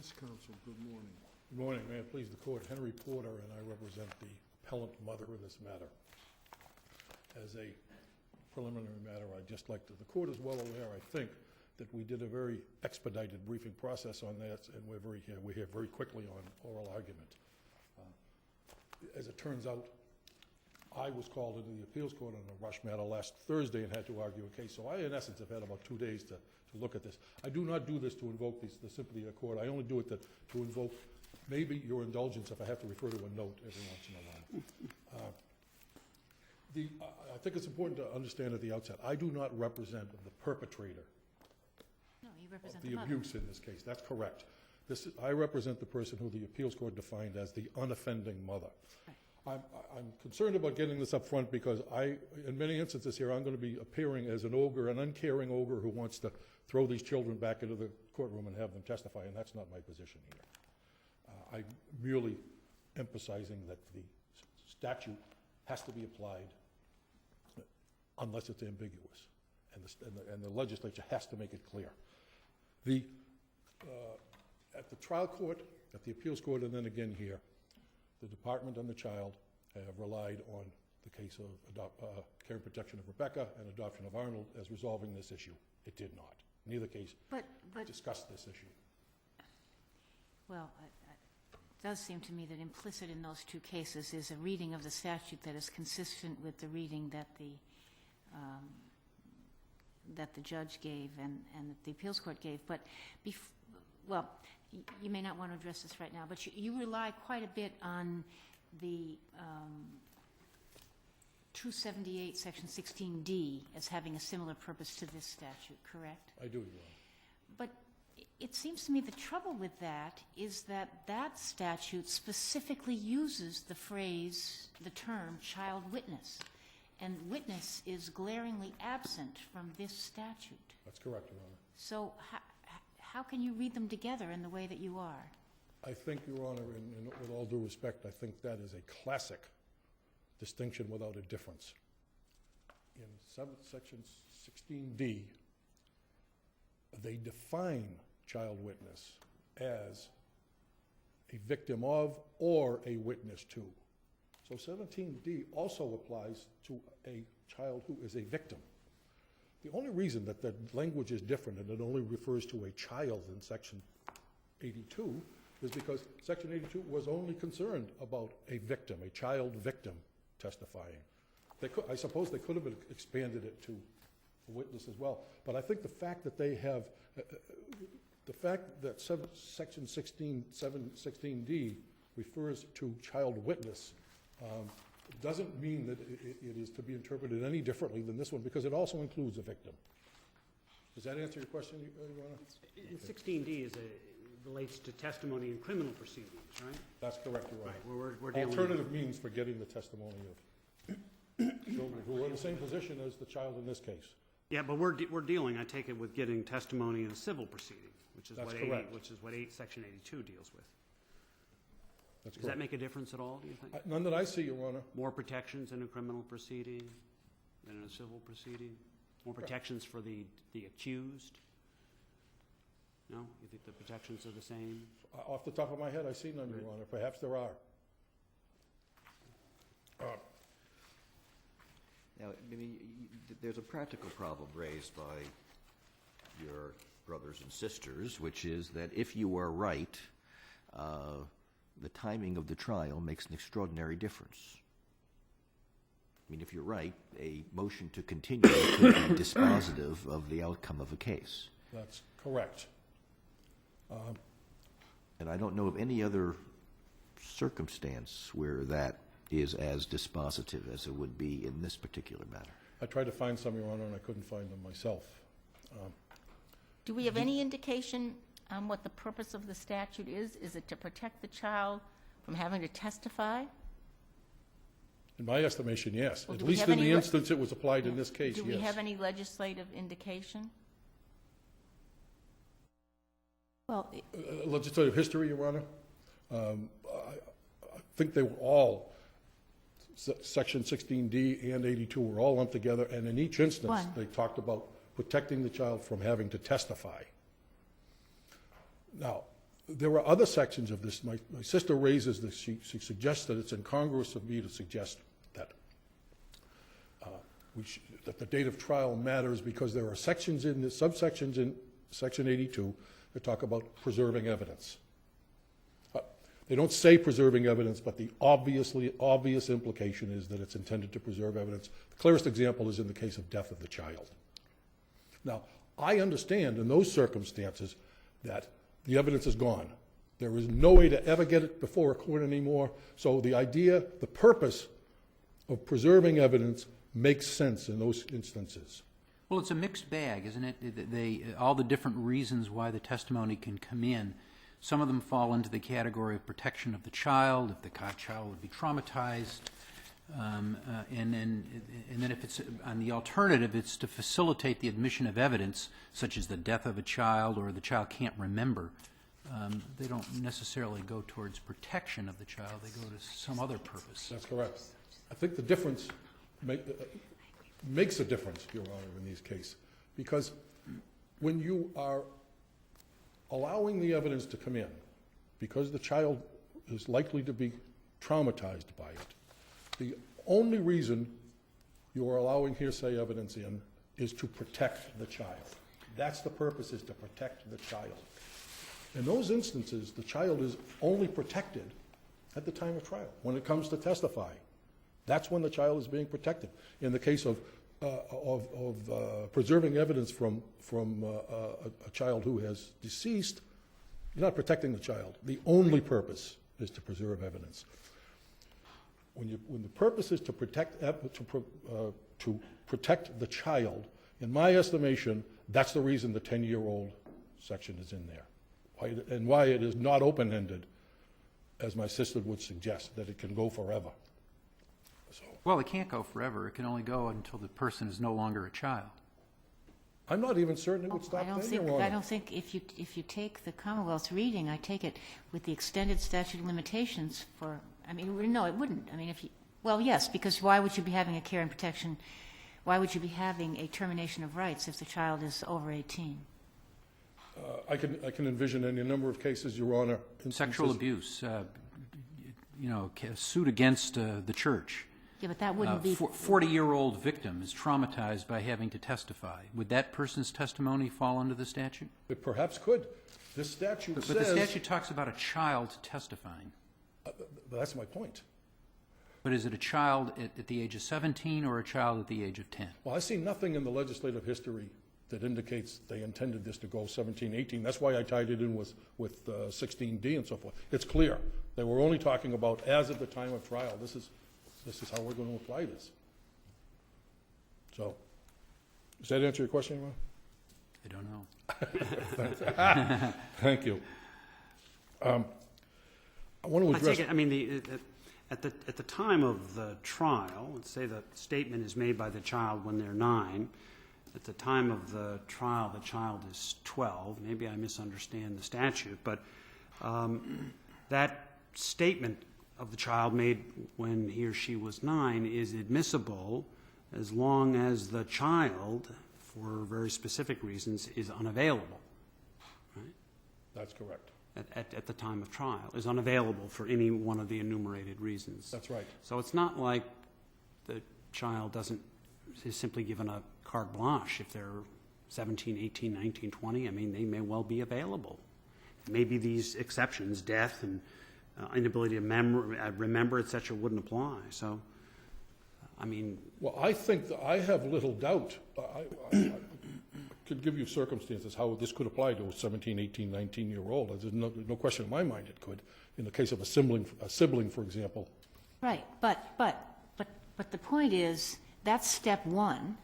Defense Counsel, good morning. Good morning. May it please the Court. Henry Porter, and I represent the appellant mother in this matter. As a preliminary matter, I'd just like to, the Court is well aware, I think, that we did a very expedited briefing process on that, and we're here very quickly on oral argument. As it turns out, I was called into the appeals court on a rush matter last Thursday and had to argue a case. So I, in essence, have had about 2 days to look at this. I do not do this to invoke the sympathy of the court. I only do it to invoke maybe your indulgence if I have to refer to a note every once in a while. I think it's important to understand at the outset, I do not represent the perpetrator Represent of the abuse in this case. That's correct. I represent the person who the appeals court defined as the unoffending mother. Right. I'm concerned about getting this up front because in many instances here, I'm going to be appearing as an ogre, an uncaring ogre who wants to throw these children back into the courtroom and have them testify, and that's not my position here. I'm merely emphasizing that the statute has to be applied unless it's ambiguous, and the legislature has to make it clear. At the trial court, at the appeals court, and then again here, the department and the child have relied on the case of care and protection of Rebecca and adoption of Arnold as resolving this issue. It did not. Neither case discussed this issue. Well, it does seem to me that implicit in those two cases is a reading of the statute that is consistent with the reading that the judge gave and that the appeals court gave. But, well, you may not want to address this right now, but you rely quite a bit on the 278 section 16D as having a similar purpose to this statute, correct? I do, Your Honor. But it seems to me the trouble with that is that that statute specifically uses the term child witness. And witness is glaringly absent from this statute. That's correct, Your Honor. So how can you read them together in the way that you are? I think, Your Honor, and with all due respect, I think that is a classic distinction without a difference. In section 16D, they define child witness as a victim of or a witness to. So 17D also applies to a child who is a victim. The only reason that the language is different and it only refers to a child in Section 82 is because Section 82 was only concerned about a victim, a child victim testifying. I suppose they could have expanded it to a witness as well, but I think the fact that they have, Section 16D refers to child witness doesn't mean that it is to be interpreted any differently than this one, because it also includes a victim. Does that answer your question, Your Honor? 16D relates to testimony in criminal proceedings, right? That's correct, Your Honor. Right. We're dealing alternative means for getting the testimony of children who are in the same position as the child in this case. Yeah, but we're dealing, I take it, with getting testimony in a civil proceeding, which is what Section 82 deals with. That's Does that make a difference at all, do you think? None that I see, Your Honor. More protections in a criminal proceeding than in a civil proceeding? More protections for the accused? No? You think the protections are the same? Off the top of my head, I see none, Your Honor. Perhaps there are. Now, I mean, there's a practical problem raised by your brothers and sisters, which is that if you are right, the timing of the trial makes an extraordinary difference. I mean, if you're right, a motion to continue could be dispositive of the outcome of a case. That's correct. And I don't know of any other circumstance where that is as dispositive as it would be in this particular matter. I tried to find some, Your Honor, and I couldn't find them myself. Do we have any indication on what the purpose of the statute is? Is it to protect the child from having to testify? In my estimation, yes. Well, at least in the instance it was applied in this case, yes. Do we have any legislative indication? Well, legislative history, Your Honor. I think they were all, Section 16D and 82 were all lumped together, and in each instance they talked about protecting the child from having to testify. Now, There are other sections of this. My sister raises this. She suggests that it's incongruous of me to suggest that that the date of trial matters because there are sections in the subsections in Section 82 that talk about preserving evidence. They don't say preserving evidence, but the obvious implication is that it's intended to preserve evidence. The clearest example is in the case of death of the child. Now, I understand in those circumstances that the evidence is gone. There is no way to ever get it before a court anymore. So the purpose of preserving evidence makes sense in those instances. Well, it's a mixed bag, isn't it? All the different reasons why the testimony can come in, some of them fall into the category of protection of the child, if the child would be traumatized, and then if it's on the alternative, it's to facilitate the admission of evidence, such as the death of a child or the child can't remember. They don't necessarily go towards protection of the child. They go to some other purpose. That's correct. I think the difference makes a difference, Your Honor, in these cases, because when you are allowing the evidence to come in, because the child is likely to be traumatized by it, the only reason you are allowing hearsay evidence in is to protect the child. That's the purpose, is to protect the child. In those instances, the child is only protected at the time of trial, when it comes to testify. That's when the child is being protected. In the case of preserving evidence from a child who has deceased, you're not protecting the child. The only purpose is to preserve evidence. When the purpose is to protect the child, in my estimation, that's the reason the 10-year-old section is in there, and why it is not open-ended, as my sister would suggest, that it can go forever. So, Well, it can't go forever. It can only go until the person is no longer a child. I'm not even certain it would stop then, Your Honor. I don't think if you take the Commonwealth's reading, I take it with the extended statute of limitations for, I mean, no, it wouldn't. I mean, well, yes, because why would you be having a care and protection, why would you be having a termination of rights if the child is over 18? I can envision any number of cases, Your Honor. Sexual abuse, suit against the church. Yeah, but that wouldn't be... 40-year-old victim is traumatized by having to testify. Would that person's testimony fall under the statute? It perhaps could. This statute says... But the statute talks about a child testifying. That's my point. But is it a child at the age of 17 or a child at the age of 10? Well, I see nothing in the legislative history that indicates they intended this to go 17, 18. That's why I tied it in with 16D and so forth. It's clear. They were only talking about as of the time of trial. This is how we're going to apply this. So, does that answer your question, Ron? I don't know. Thank you. I want to address... I take it, I mean, at the time of the trial, let's say the statement is made by the child when they're 9. At the time of the trial, the child is 12. Maybe I misunderstand the statute, but that statement of the child made when he or she was 9 is admissible as long as the child, for very specific reasons, is unavailable, right? That's correct. At the time of trial, is unavailable for any one of the enumerated reasons. That's right. So it's not like the child is simply given a carte blanche if they're 17, 18, 19, 20. I mean, they may well be available. Maybe these exceptions, death and inability to remember, et cetera, wouldn't apply. So, I mean... Well, I think that I have little doubt. I could give you circumstances how this could apply to a 17, 18, 19-year-old. There's no question in my mind it could. In the case of a sibling, for example. Right, but the point is, that's step 1.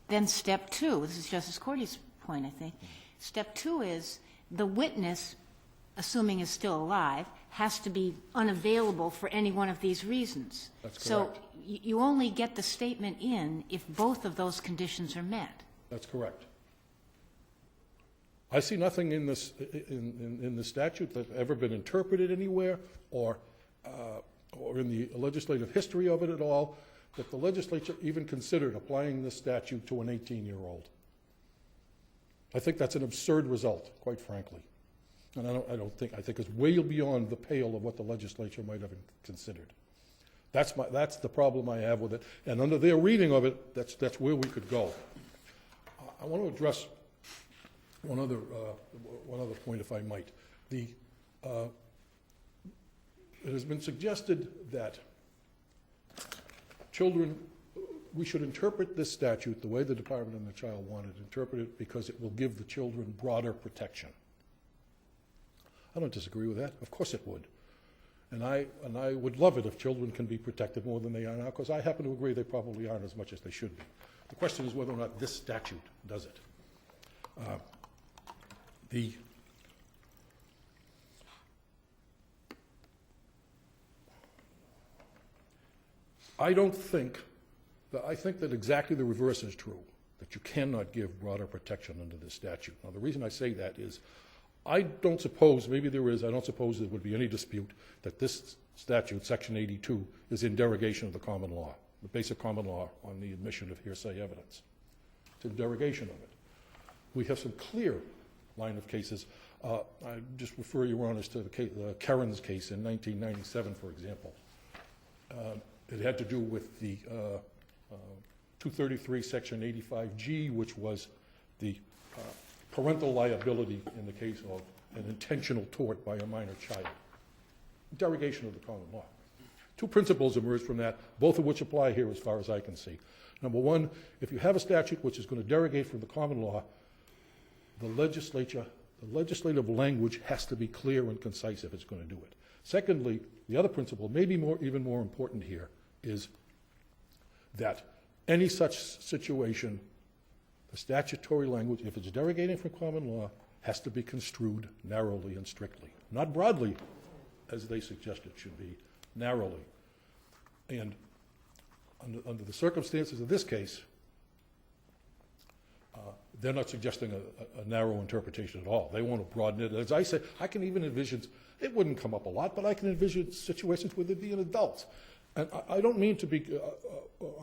Then step 2, this is Justice Cordy's point, I think. Step 2 is the witness, assuming is still alive, has to be unavailable for any one of these reasons. That's So correct. you only get the statement in if both of those conditions are met. That's correct. I see nothing in this in the statute that's ever been interpreted anywhere or in the legislative history of it at all that the legislature even considered applying this statute to an 18-year-old. I think that's an absurd result, quite frankly. And I think it's way beyond the pale of what the legislature might have considered. That's the problem I have with it. And under their reading of it, that's where we could go. I want to address one other point, if I might. It has been suggested that we should interpret this statute the way the Department of the Child wanted to interpret it because it will give the children broader protection. I don't disagree with that. Of course it would. And I would love it if children can be protected more than they are now, because I happen to agree they probably aren't as much as they should be. The question is whether or not this statute does it. I think that exactly the reverse is true, that you cannot give broader protection under this statute. Now, the reason I say that is I don't suppose, maybe there is, I don't suppose there would be any dispute that this statute, Section 82, is in derogation of the common law, the basic common law on the admission of hearsay evidence. It's in derogation of it. We have some clear line of cases. I just refer Your Honors to the Kerens case in 1997, for example. It had to do with the 233 Section 85G, which was the parental liability in the case of an intentional tort by a minor child. Derogation of the common law. Two principles emerge from that, both of which apply here as far as I can see. Number one, if you have a statute which is going to derogate from the common law, the legislative language has to be clear and concise if it's going to do it. Secondly, the other principle, maybe even more important here, is that any such situation, the statutory language, if it's derogating from common law, has to be construed narrowly and strictly. Not broadly, as they suggest it should be, narrowly. And under the circumstances of this case, they're not suggesting a narrow interpretation at all. They want to broaden it. As I say, I can even envision, it wouldn't come up a lot, but I can envision situations where there'd be an adult. And I don't mean to be,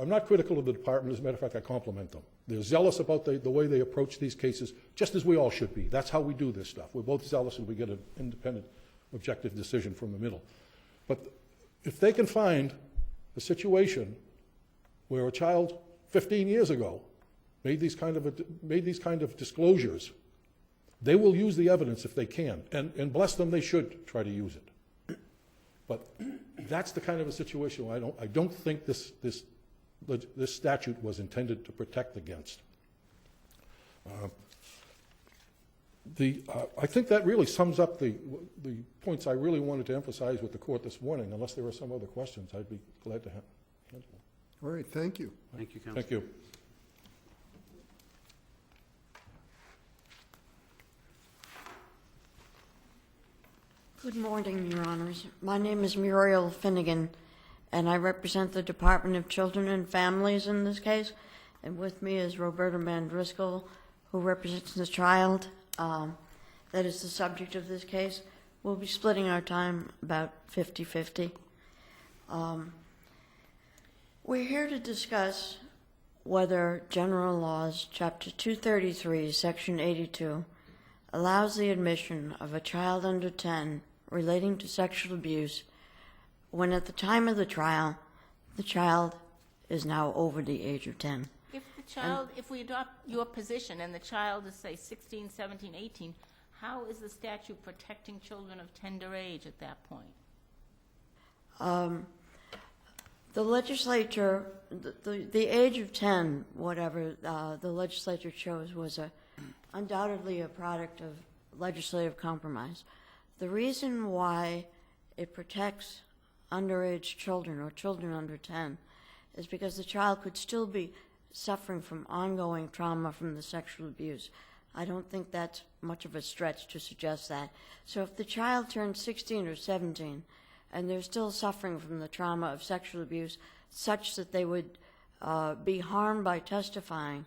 I'm not critical of the department. As a matter of fact, I compliment them. They're zealous about the way they approach these cases, just as we all should be. That's how we do this stuff. We're both zealous and we get an independent, objective decision from the middle. But if they can find a situation where a child 15 years ago made these kind of disclosures, they will use the evidence if they can. And bless them, they should try to use it. But that's the kind of a situation where I don't think this statute was intended to protect against. I think that really sums up the points I really wanted to emphasize with the court this morning. Unless there are some other questions, I'd be glad to handle them. All right, thank you. Thank you, Counsel. Thank you. Good morning, Your Honors. My name is Muriel Finnegan, and I represent the Department of Children and Families in this case. And with me is Roberta Mandriscoll, who represents the child that is the subject of this case. We'll be splitting our time about 50-50. We're here to discuss whether General Laws, Chapter 233, Section 82, allows the admission of a child under 10 relating to sexual abuse when at the time of the trial, the child is now over the age of 10. If we adopt your position and the child is, say, 16, 17, 18, how is the statute protecting children of tender age at that point? The legislature, the age of 10, whatever the legislature chose, was undoubtedly a product of legislative compromise. The reason why it protects underage children or children under 10 is because the child could still be suffering from ongoing trauma from the sexual abuse. I don't think that's much of a stretch to suggest that. So if the child turns 16 or 17 and they're still suffering from the trauma of sexual abuse such that they would be harmed by testifying,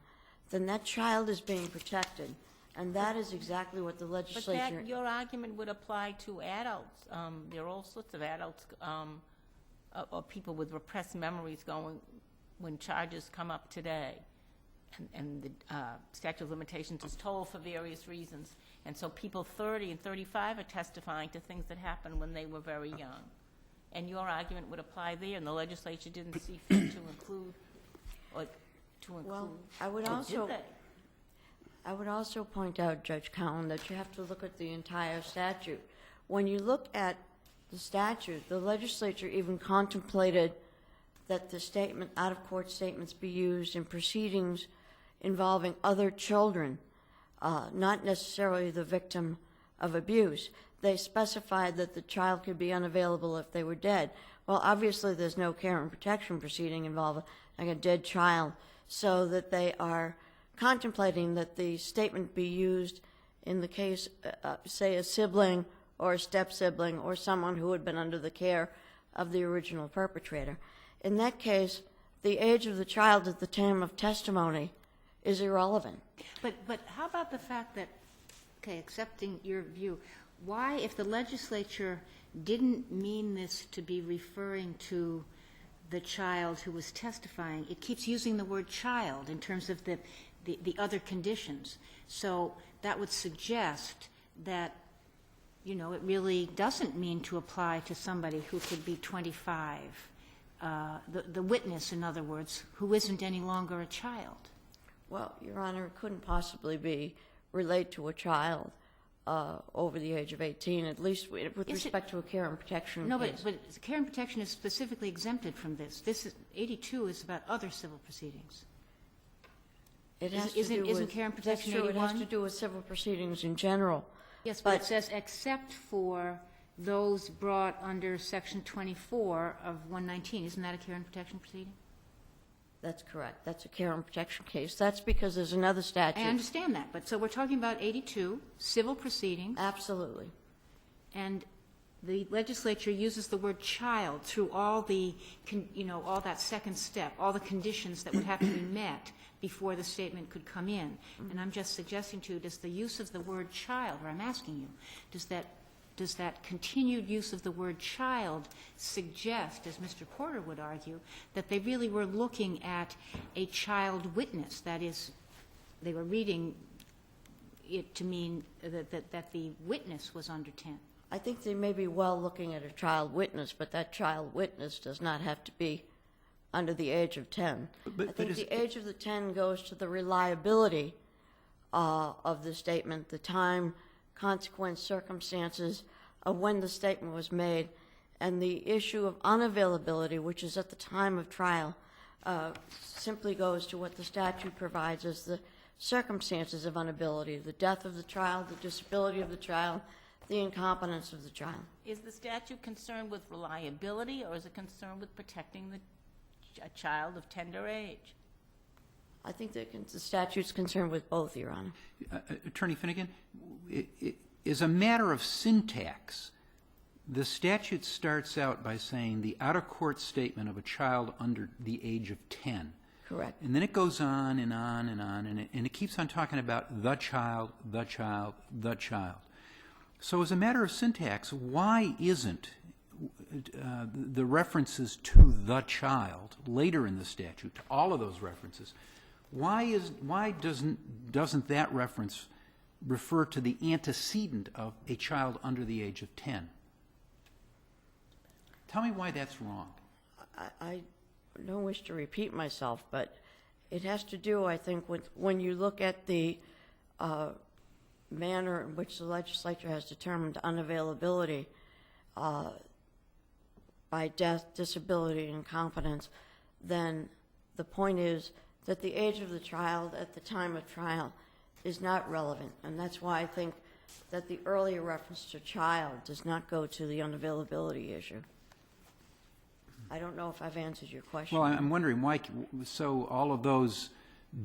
then that child is being protected. And that is exactly what the legislature... But your argument would apply to adults. There are all sorts of adults or people with repressed memories going when charges come up today. and the statute of limitations is told for various reasons. And so people 30 and 35 are testifying to things that happened when they were very young. And your argument would apply there, and the legislature didn't see fit to include, or to include. Well, I would or also, did they? I would also point out, Judge Cowan, that you have to look at the entire statute. When you look at the statute, the legislature even contemplated that the statement, out-of-court statements be used in proceedings involving other children, not necessarily the victim of abuse. They specified that the child could be unavailable if they were dead. Well, obviously, there's no care and protection proceeding involving like a dead child, so that they are contemplating that the statement be used in the case, say, a sibling or a step-sibling or someone who had been under the care of the original perpetrator. In that case, the age of the child at the time of testimony is irrelevant. But how about the fact that, okay, accepting your view, why, if the legislature didn't mean this to be referring to the child who was testifying, it keeps using the word child in terms of the other conditions. So that would suggest that, you know, it really doesn't mean to apply to somebody who could be 25, the witness, in other words, who isn't any longer a child. Well, Your Honor, it couldn't possibly be relate to a child over the age of 18, at least with respect to a care and protection No, case. but care and protection is specifically exempted from this. This is, 82 is about other civil proceedings. It has to Isn't do with, care and that's protection true, it has 81? to do with civil proceedings in general. Yes, but it says except for those brought under Section 24 of 119. Isn't that a care and protection proceeding? That's correct. That's a care and protection case. That's because there's another statute. I understand that, but so we're talking about 82, civil proceedings, Absolutely. and the legislature uses the word child through all the, you know, all that second step, all the conditions that would have to be met before the statement could come in. And I'm just suggesting to you, does the use of the word child, or I'm asking you, does that continued use of the word child suggest, as Mr. Porter would argue, that they really were looking at a child witness? That is, they were reading it to mean that the witness was under 10. I think they may be well looking at a child witness, but that child witness does not have to be under the age of 10. But I think is- the age of the 10 goes to the reliability of the statement, the time, consequence, circumstances of when the statement was made, and the issue of unavailability, which is at the time of trial, simply goes to what the statute provides as the circumstances of unavailability, the death of the child, the disability of the child, the incompetence of the child. Is the statute concerned with reliability, or is it concerned with protecting a child of tender age? I think that the statute's concerned with both, Your Honor. Attorney Finnegan, as a matter of syntax, the statute starts out by saying the out-of-court statement of a child under the age of 10. Correct. And then it goes on and on and on, and it keeps on talking about the child, the child, the child. So as a matter of syntax, why isn't the references to the child later in the statute, to all of those references, why doesn't that reference refer to the antecedent of a child under the age of 10? Tell me why that's wrong. I don't wish to repeat myself, but it has to do, I think, with when you look at the manner in which the legislature has determined unavailability by death, disability, and incompetence, then the point is that the age of the child at the time of trial is not relevant, and that's why I think that the earlier reference to child does not go to the unavailability issue. I don't know if I've answered your question. Well, I'm wondering why, so all of those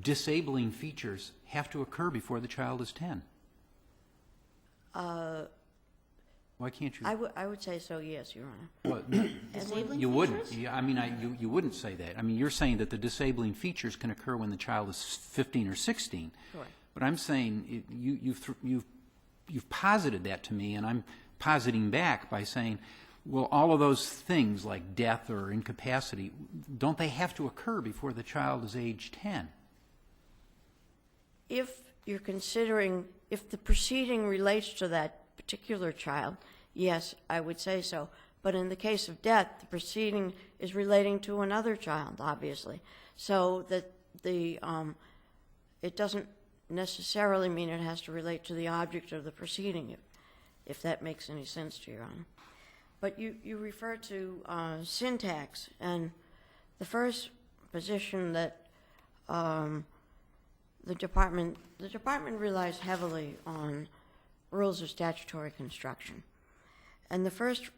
disabling features have to occur before the child is 10? Why can't you? I would say so, yes, Your Honor. Well, Disabling you wouldn't. features? Yeah, I mean, you wouldn't say that. I mean, you're saying that the disabling features can occur when the child is 15 or 16. Correct. But I'm saying you've posited that to me, and I'm positing back by saying, well, all of those things like death or incapacity, don't they have to occur before the child is age 10? if you're considering, if the proceeding relates to that particular child, yes, I would say so. But in the case of death, the proceeding is relating to another child, obviously. So that it doesn't necessarily mean it has to relate to the object of the proceeding, if that makes any sense to Your Honor. But you refer to syntax, and the first position that the department relies heavily on rules of statutory construction. And the first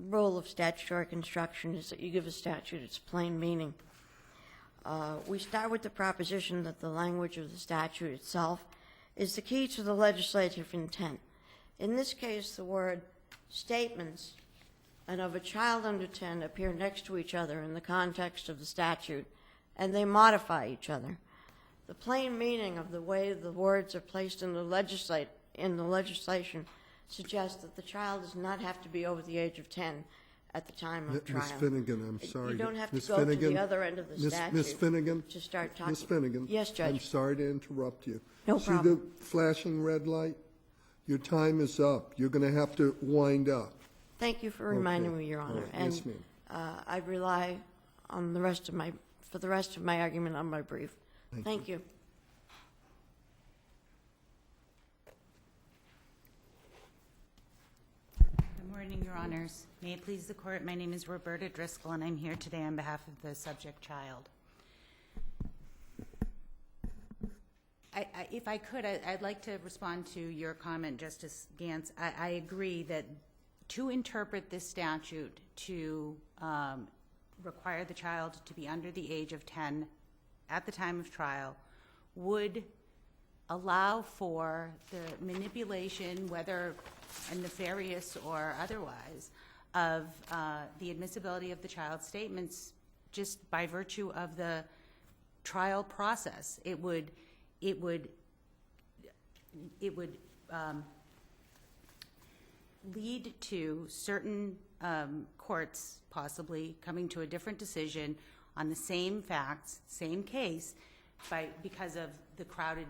rule of statutory construction is that you give a statute its plain meaning. We start with the proposition that the language of the statute itself is the key to the legislative intent. In this case, the word statements and of a child under 10 appear next to each other in the context of the statute, and they modify each other. The plain meaning of the way the words are placed in the legislation suggests that the child does not have to be over the age of 10 at the time of trial. Ms. Finnegan, I'm sorry. You don't have to Ms. go to Finnegan? the other end of the statute Ms. Finnegan? to start talking. Ms. Finnegan? Yes, Judge. I'm sorry to interrupt you. No problem. See the flashing red light? Your time is up. You're going to have to wind up. Thank you for reminding me, Your Honor. Right. Yes, ma'am. I rely on for the rest of my argument on my brief. Thank you. Good morning, Your Honors. May it please the Court, my name is Roberta Driscoll, and I'm here today on behalf of the subject child. If I could, I'd like to respond to your comment, Justice Gantz. I agree that to interpret this statute to require the child to be under the age of 10 at the time of trial would allow for the manipulation, whether nefarious or otherwise, of the admissibility of the child's statements just by virtue of the trial process. It would lead to certain courts possibly coming to a different decision on the same facts, same case, because of the crowded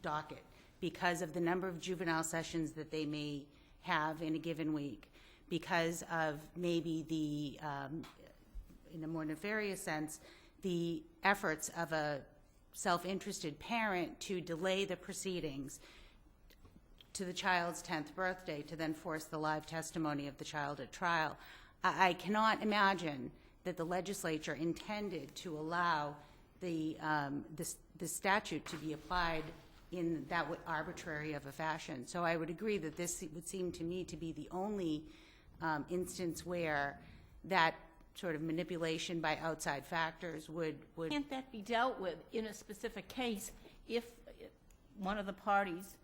docket, because of the number of juvenile sessions that they may have in a given week, because of maybe the, in a more nefarious sense, the efforts of a self-interested parent to delay the proceedings to the child's 10th birthday to then force the live testimony of the child at trial. I cannot imagine that the legislature intended to allow the statute to be applied in that arbitrary of a fashion. So I would agree that this would seem to me to be the only instance where that sort of manipulation by outside factors would... Can't that be dealt with in a specific case if one of the parties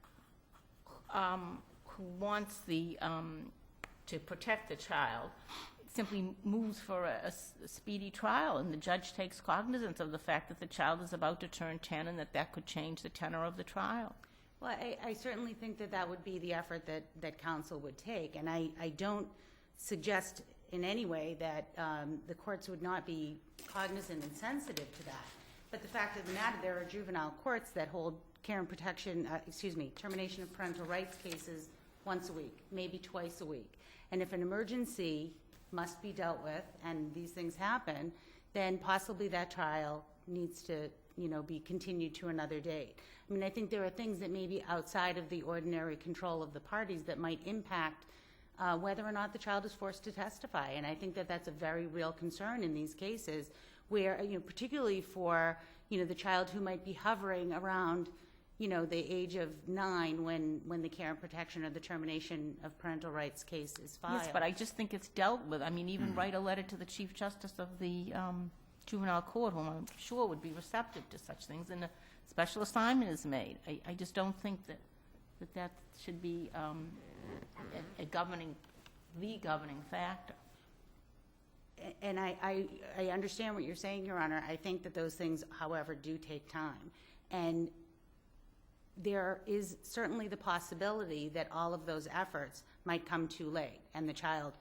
who wants to protect the child simply moves for a speedy trial, and the judge takes cognizance of the fact that the child is about to turn 10 and that could change the tenor of the trial? Well, I certainly think that would be the effort that counsel would take, and I don't suggest in any way that the courts would not be cognizant and sensitive to that. But the fact of the matter, there are juvenile courts that hold care and protection, termination of parental rights cases once a week, maybe twice a week. And if an emergency must be dealt with and these things happen, then possibly that trial needs to, be continued to another date. I mean, I think there are things that may be outside of the ordinary control of the parties that might impact whether or not the child is forced to testify. And I think that that's a very real concern in these cases where, particularly for, the child who might be hovering around, the age of 9 when the care and protection or the termination of parental rights case is filed. Yes, but I just think it's dealt with. I mean, even write a letter to the Chief Justice of the Juvenile Court, whom I'm sure would be receptive to such things, and a special assignment is made. I just don't think that should be the governing factor. And I understand what you're saying, Your Honor. I think that those things, however, do take time. And there is certainly the possibility that all of those efforts might come too late, and the child,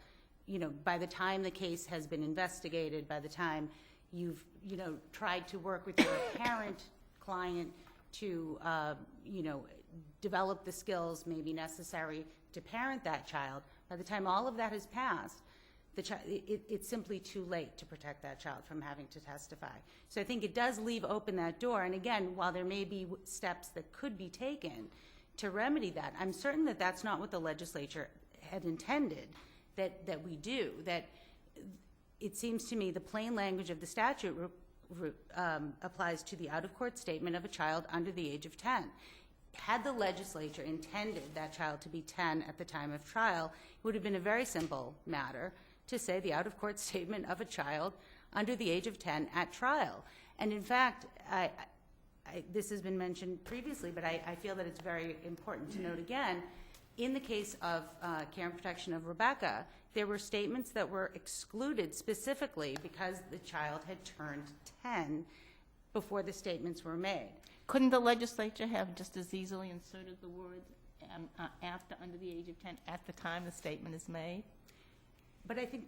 by the time the case has been investigated, by the time you've, tried to work with your parent, client, to, develop the skills maybe necessary to parent that child, by the time all of that has passed, it's simply too late to protect that child from having to testify. So I think it does leave open that door. And again, while there may be steps that could be taken to remedy that, I'm certain that that's not what the legislature had intended that we do. That it seems to me the plain language of the statute applies to the out-of-court statement of a child under the age of 10. Had the legislature intended that child to be 10 at the time of trial, it would have been a very simple matter to say the out-of-court statement of a child under the age of 10 at trial. And in fact, this has been mentioned previously, but I feel that it's very important to note again, in the case of care and protection of Rebecca, there were statements that were excluded specifically because the child had turned 10 before the statements were made. Couldn't the legislature have just as easily inserted the word after under the age of 10 at the time the statement is made? But I think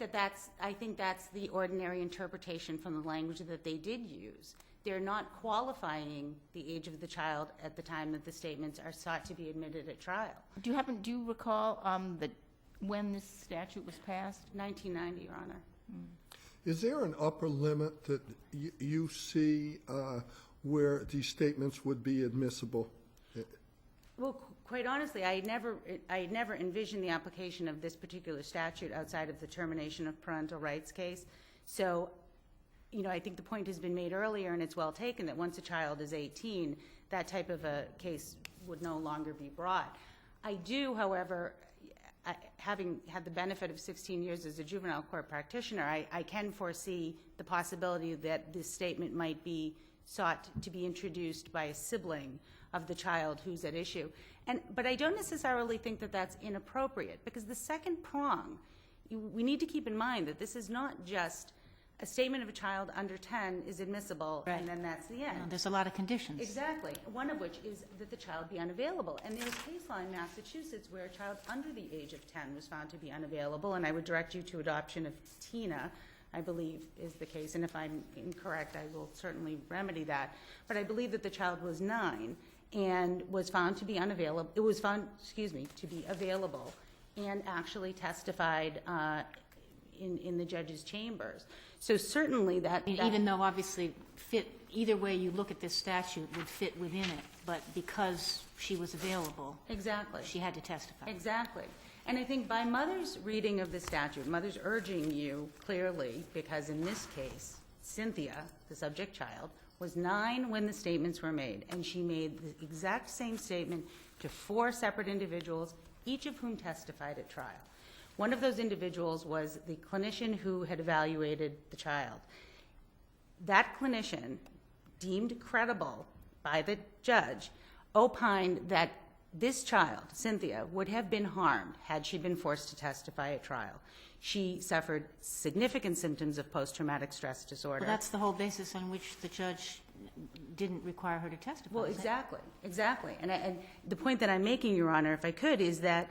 that's the ordinary interpretation from the language that they did use. They're not qualifying the age of the child at the time that the statements are sought to be admitted at trial. Do you recall that when this statute was passed? 1990, Your Honor. Is there an upper limit that you see where these statements would be admissible? Well, quite honestly, I had never envisioned the application of this particular statute outside of the termination of parental rights case. So, I think the point has been made earlier, and it's well taken, that once a child is 18, that type of a case would no longer be brought. I do, however, having had the benefit of 16 years as a juvenile court practitioner, I can foresee the possibility that this statement might be sought to be introduced by a sibling of the child who's at issue. But I don't necessarily think that that's inappropriate, because the second prong, we need to keep in mind that this is not just a statement of a child under 10 is admissible, Right. and then that's the end. No, there's a lot of conditions. Exactly, one of which is that the child be unavailable. And there's case law in Massachusetts where a child under the age of 10 was found to be unavailable, and I would direct you to adoption of Tina, I believe is the case, and if I'm incorrect, I will certainly remedy that. But I believe that the child was 9 and was found to be unavailable. It was found, to be available, and actually testified in the judge's chambers. So certainly that Even though obviously either way you look at this statute would fit within it, but because she was available, exactly. she had to testify. Exactly. And I think by Mother's reading of the statute, Mother's urging you clearly, because in this case, Cynthia, the subject child, was 9 when the statements were made, and she made the exact same statement to 4 separate individuals, each of whom testified at trial. One of those individuals was the clinician who had evaluated the child. That clinician, deemed credible by the judge, opined that this child, Cynthia, would have been harmed had she been forced to testify at trial. She suffered significant symptoms of post-traumatic stress disorder. Well, that's the whole basis on which the judge didn't require her to testify. Well, exactly. And the point that I'm making, Your Honor, if I could, is that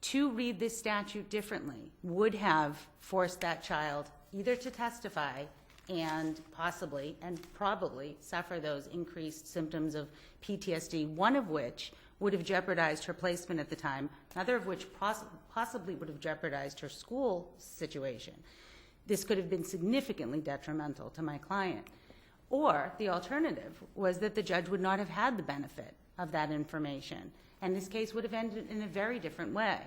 to read this statute differently would have forced that child either to testify and possibly and probably suffer those increased symptoms of PTSD, one of which would have jeopardized her placement at the time, another of which possibly would have jeopardized her school situation. This could have been significantly detrimental to my client. Or the alternative was that the judge would not have had the benefit of that information, and this case would have ended in a very different way.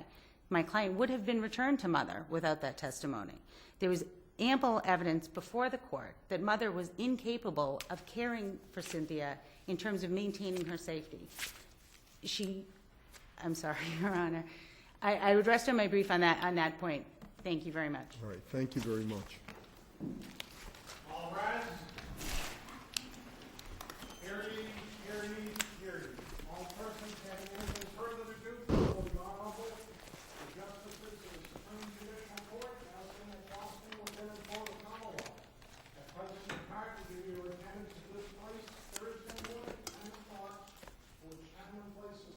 My client would have been returned to Mother without that testimony. There was ample evidence before the court that Mother was incapable of caring for Cynthia in terms of maintaining her safety. I'm sorry, Your Honor. I would rest on my brief on that point. Thank you very much. All right, thank you very much.